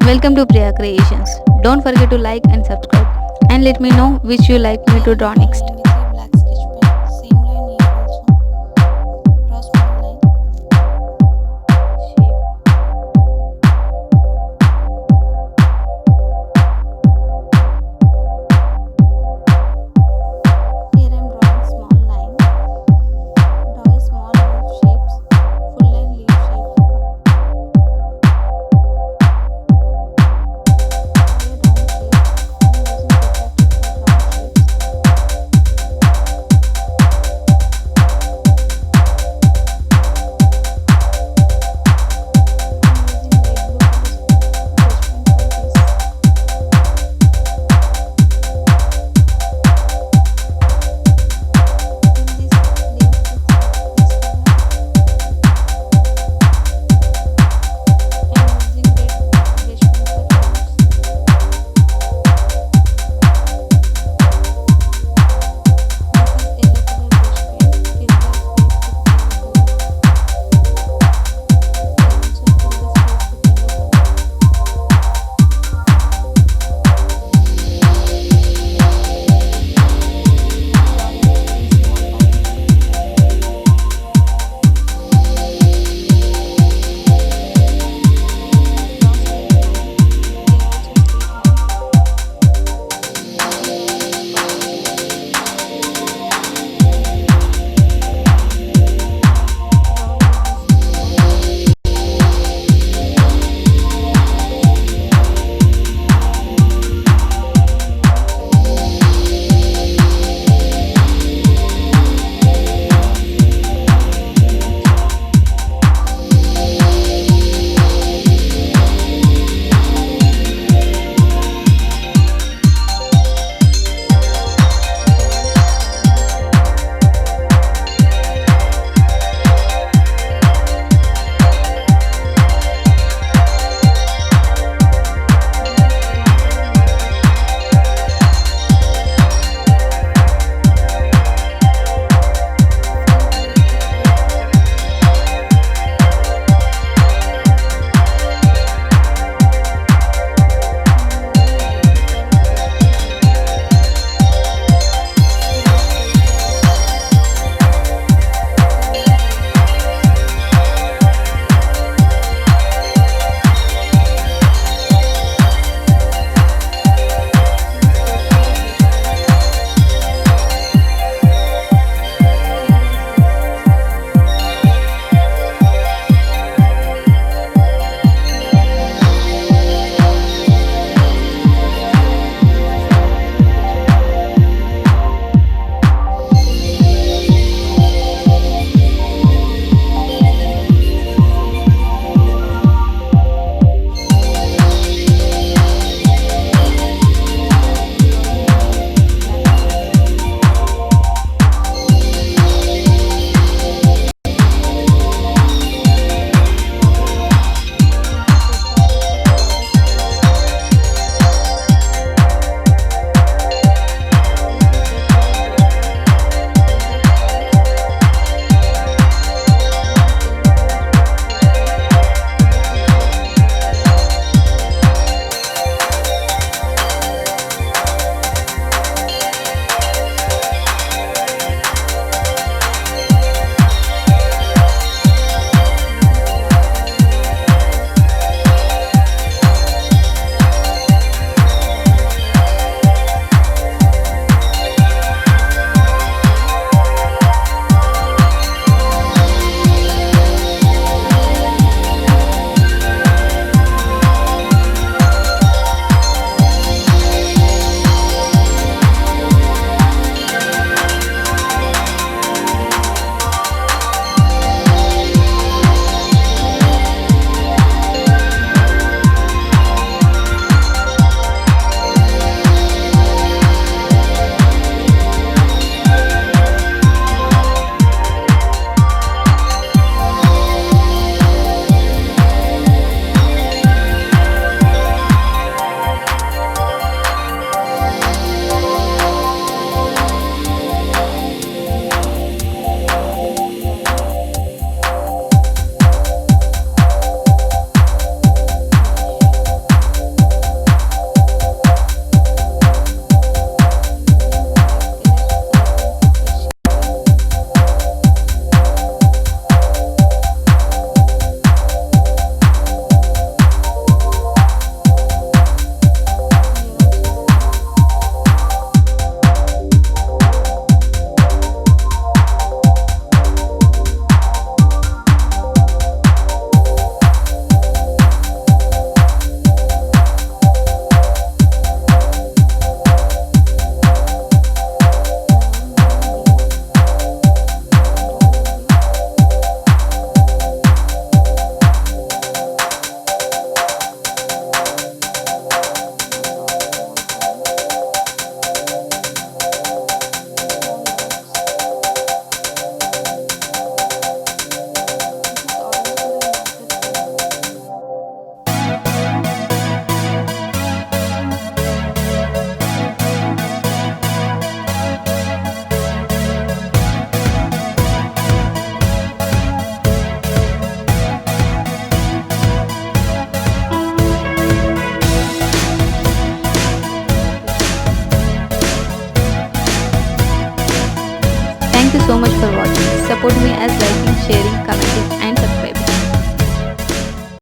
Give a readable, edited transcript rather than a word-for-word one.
Welcome to Priya Creations. Don't forget to like and subscribe and let me know which you like me to draw next. With a black sketch pen, same line here also. Draw small line, shape. Here I am drawing small line. Draw a small leaf shapes, full line leaf shape. Draw a round shape. I am using protractor for round shapes. you so much for watching. Support me as liking, sharing, commenting and subscribing.